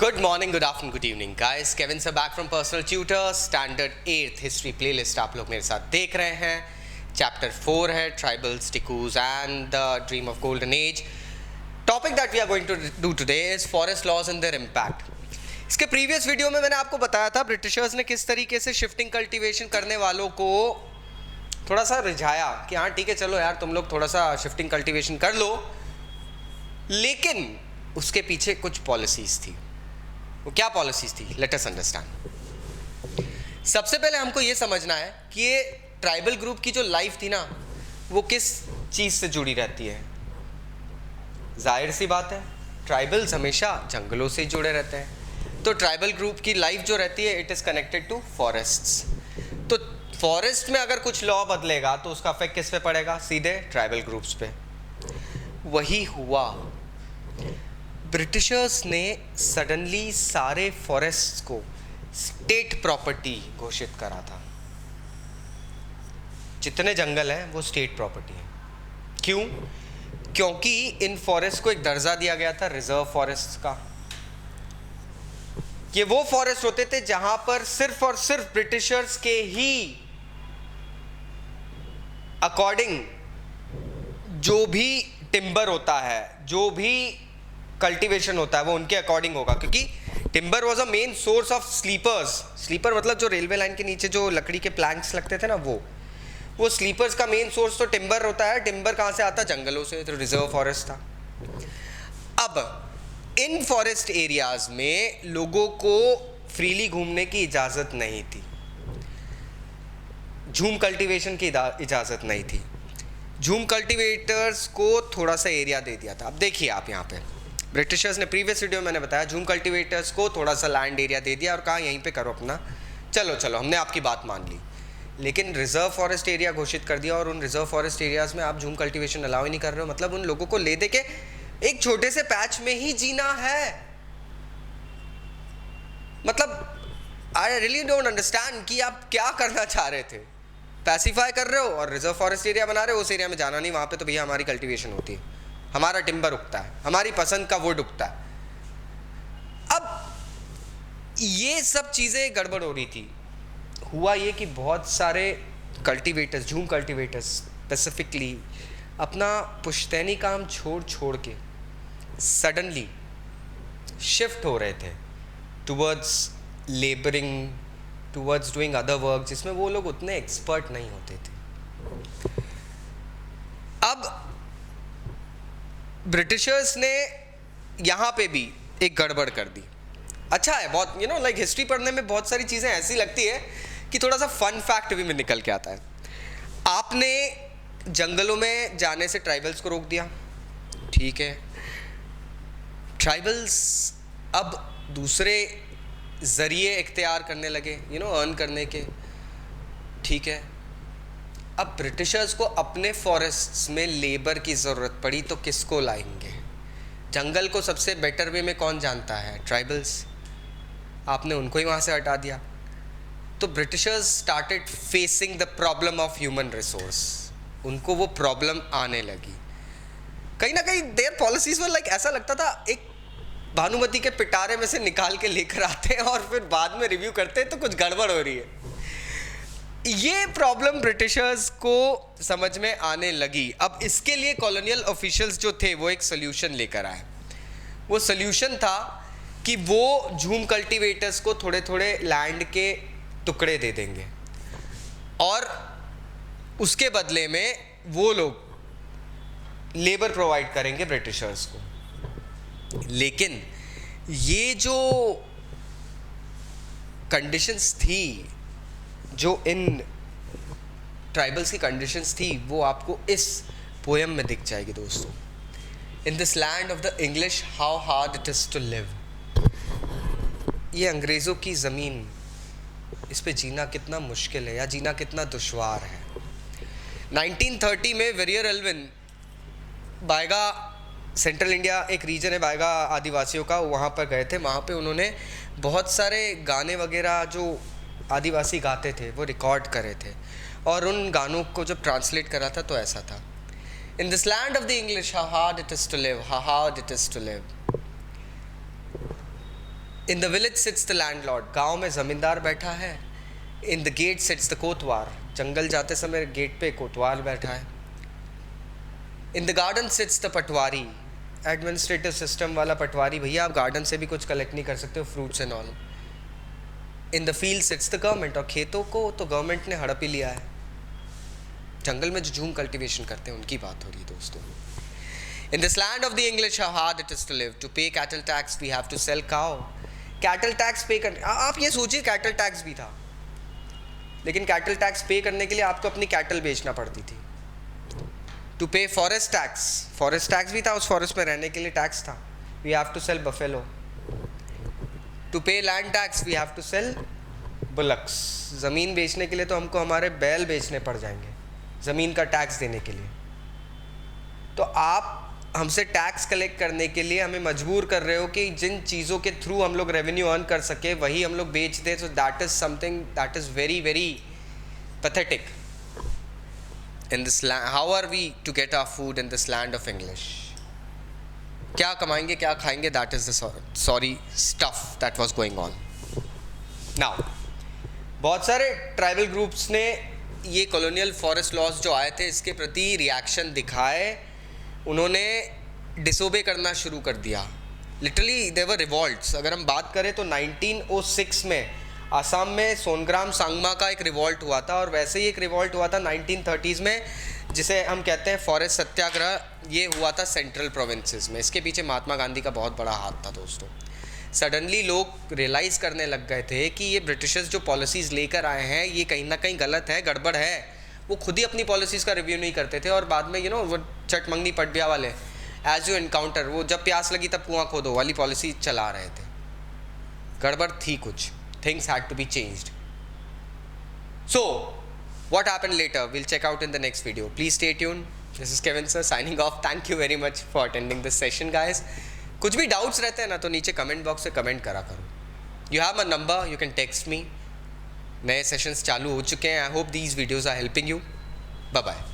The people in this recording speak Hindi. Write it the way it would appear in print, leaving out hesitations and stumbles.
Good morning, good afternoon, good evening, guys. Kevin sir back from Personal Tutor, Standard 8th History Playlist आप लोग मेरे साथ देख रहे हैं. Chapter 4 है Tribals, Ticus and the Dream of Golden Age. Topic that we are going to do today is Forest Laws and their impact. इसके प्रीवियस वीडियो में मैंने आपको बताया था ब्रिटिशर्स ने किस तरीके से शिफ्टिंग कल्टीवेशन करने वालों को थोड़ा सा रिझाया कि हाँ ठीक है चलो यार तुम लोग थोड़ा सा शिफ्टिंग कल्टीवेशन कर लो, लेकिन उसके पीछे कुछ पॉलिसीज थी. वो क्या पॉलिसीज थी? Let us understand. सबसे पहले हमको ये समझना है कि ये ट्राइबल ग्रुप की जो लाइफ थी ना वो किस चीज से जुड़ी रहती है. जाहिर सी बात है ट्राइबल्स हमेशा जंगलों से जुड़े रहते हैं, तो ट्राइबल ग्रुप की लाइफ जो रहती है it is connected to forests. तो फॉरेस्ट में अगर कुछ लॉ बदलेगा तो उसका इफेक्ट किस पे पड़ेगा? सीधे ट्राइबल ग्रुप्स पे. वही हुआ. ब्रिटिशर्स ने सडनली सारे फॉरेस्ट्स को स्टेट प्रॉपर्टी घोषित करा था. जितने जंगल हैं वो स्टेट प्रॉपर्टी है. क्यों? क्योंकि इन फॉरेस्ट को एक दर्जा दिया गया था रिजर्व फॉरेस्ट का. ये वो फॉरेस्ट होते थे जहां पर सिर्फ और सिर्फ ब्रिटिशर्स के ही अकॉर्डिंग जो भी टिम्बर होता है, जो भी कल्टीवेशन होता है वो उनके अकॉर्डिंग होगा. क्योंकि timber was a main source of sleepers. Sleeper मतलब जो रेलवे लाइन के नीचे जो लकड़ी के प्लैंक्स लगते थे ना, वो स्लीपर्स का मेन सोर्स तो टिम्बर होता है. टिम्बर कहाँ से आता? जंगलों से. तो रिजर्व फॉरेस्ट था. अब इन फॉरेस्ट एरियाज में लोगों को फ्रीली घूमने की इजाज़त नहीं थी. झूम कल्टीवेशन की इजाज़त नहीं थी. झूम कल्टीवेटर्स को थोड़ा सा एरिया दे दिया था. अब देखिए आप यहाँ पे ब्रिटिशर्स ने प्रीवियस वीडियो में मैंने बताया झूम कल्टीवेटर्स को थोड़ा सा लैंड एरिया दे दिया और कहा यहीं पे करो अपना. चलो हमने आपकी बात मान ली, लेकिन रिजर्व फॉरेस्ट एरिया घोषित कर दिया और उन रिजर्व फॉरेस्ट एरियाज में आप झूम कल्टीवेशन अलाउ ही नहीं कर रहे हो. मतलब उन लोगों को ले दे के एक छोटे से पैच में ही जीना है. मतलब आई रियली डोंट अंडरस्टैंड कि आप क्या करना चाह रहे थे. पैसिफाई कर रहे हो और रिजर्व फॉरेस्ट एरिया बना रहे हो. उस एरिया में जाना नहीं, वहाँ पे तो भैया हमारी कल्टीवेशन होती है, हमारा टिम्बर उगता है, हमारी पसंद का वुड उगता है. अब ये सब चीज़ें गड़बड़ हो रही थी. हुआ ये कि बहुत सारे कल्टीवेटर्स, झूम कल्टीवेटर्स स्पेसिफिकली अपना पुश्तैनी काम छोड़ के सडनली शिफ्ट हो रहे थे towards labouring, towards doing other work जिसमें वो लोग उतने एक्सपर्ट नहीं होते थे. अब ब्रिटिशर्स ने यहाँ पे भी एक गड़बड़ कर दी. अच्छा है बहुत, लाइक हिस्ट्री पढ़ने में बहुत सारी चीज़ें ऐसी लगती है कि थोड़ा सा फन फैक्ट भी में निकल के आता है. आपने जंगलों में जाने से ट्राइबल्स को रोक दिया, ठीक है. ट्राइबल्स अब दूसरे ज़रिए इख्तियार करने लगे अर्न करने के, ठीक है. अब ब्रिटिशर्स को अपने फॉरेस्ट्स में लेबर की ज़रूरत पड़ी तो किसको लाएंगे? जंगल को सबसे बेटर वे में कौन जानता है? ट्राइबल्स. आपने उनको ही वहाँ से हटा दिया. तो Britishers started facing the problem of human resource. उनको वो प्रॉब्लम आने लगी. कहीं ना कहीं देयर पॉलिसीज में लाइक ऐसा लगता था एक भानुमति के पिटारे में से निकाल के लेकर आते हैं और फिर बाद में रिव्यू करते हैं तो कुछ गड़बड़ हो रही है. ये प्रॉब्लम ब्रिटिशर्स को समझ में आने लगी. अब इसके लिए कॉलोनियल ऑफिशियल्स जो थे वो एक सोल्यूशन लेकर आए. वो सोल्यूशन था कि वो झूम कल्टीवेटर्स को थोड़े थोड़े लैंड के टुकड़े दे देंगे और उसके बदले में वो लोग लेबर प्रोवाइड करेंगे ब्रिटिशर्स को. लेकिन ये जो कंडीशंस थी, जो इन ट्राइबल्स की कंडीशंस थी, वो आपको इस पोएम में दिख जाएगी दोस्तों. In this land of the English how hard it is to live. ये अंग्रेज़ों की ज़मीन, इस पे जीना कितना मुश्किल है या जीना कितना दुश्वार है. 1930 में वेरियर एल्विन बायगा, सेंट्रल इंडिया एक रीजन है बायगा आदिवासियों का, वहाँ पर गए थे. वहाँ पे उन्होंने बहुत सारे गाने वगैरह जो आदिवासी गाते थे वो रिकॉर्ड करे थे और उन गानों को जब ट्रांसलेट करा था तो ऐसा था. In this land of the English, how hard it is to live, how hard it is to live. In the village sits the landlord, गांव में जमींदार बैठा है. In the gate sits the kotwal, जंगल जाते समय गेट पे कोतवाल बैठा है. In the garden sits the patwari, administrative system वाला पटवारी, भैया आप गार्डन से भी कुछ कलेक्ट नहीं कर सकते हो, fruits and all. In the field sits the government, और खेतों को तो गवर्नमेंट ने हड़प ही लिया है. जंगल में जो झूम कल्टीवेशन करते हैं उनकी बात हो रही है दोस्तों. In this land of the English, how hard it is to live. To pay cattle tax, we have to sell cow. Cattle tax पे करने, आप ये सोचिए cattle tax भी था, लेकिन cattle tax पे करने के लिए आपको अपनी cattle बेचना पड़ती थी. To pay forest tax भी था, उस forest में रहने के लिए tax था. We have to sell buffalo. To pay land tax, we have to sell bullocks. ज़मीन बेचने के लिए तो हमको हमारे बैल बेचने पड़ जाएंगे ज़मीन का टैक्स देने के लिए. तो आप हमसे टैक्स कलेक्ट करने के लिए हमें मजबूर कर रहे हो कि जिन चीज़ों के थ्रू हम लोग रेवेन्यू अर्न कर सके वही हम लोग बेच दें. So that is something that is very very pathetic. In this land, how are we to get our food in this land of English? क्या कमाएंगे, क्या खाएंगे? That is the sorry stuff that was going on. Now बहुत सारे ट्राइबल ग्रुप्स ने ये कॉलोनियल फॉरेस्ट लॉज जो आए थे इसके प्रति रिएक्शन दिखाए. उन्होंने डिसोबे करना शुरू कर दिया. लिटरली देवर रिवॉल्ट्स. अगर हम बात करें तो 1906 में आसाम में सोनग्राम सांगमा का एक रिवॉल्ट हुआ था, और वैसे ही एक रिवॉल्ट हुआ था 1930s में जिसे हम कहते हैं फॉरेस्ट सत्याग्रह. ये हुआ था सेंट्रल प्रोविंसेस में. इसके पीछे महात्मा गांधी का बहुत बड़ा हाथ था दोस्तों. सडनली लोग रियलाइज़ करने लग गए थे कि ये ब्रिटिशर्स जो पॉलिसीज़ लेकर आए हैं ये कहीं ना कहीं गलत है, गड़बड़ है. वो खुद ही अपनी पॉलिसीज़ का रिव्यू नहीं करते थे, और बाद में वो चट मंगनी पटबिया वाले एज यू एनकाउंटर, वो जब प्यास लगी तब कुआं खोदो वाली पॉलिसी चला रहे थे. गड़बड़ थी कुछ. Things had to be changed. So what happened later will check out in the next video. Please stay tune. This is Kevin sir signing off. Thank you very much for attending this session guys. कुछ भी डाउट्स रहते हैं ना तो नीचे कमेंट बॉक्स से कमेंट करा करो. You have my number, you can text me. नए सेशंस चालू हो चुके हैं. I hope these videos are helping you. Bye bye.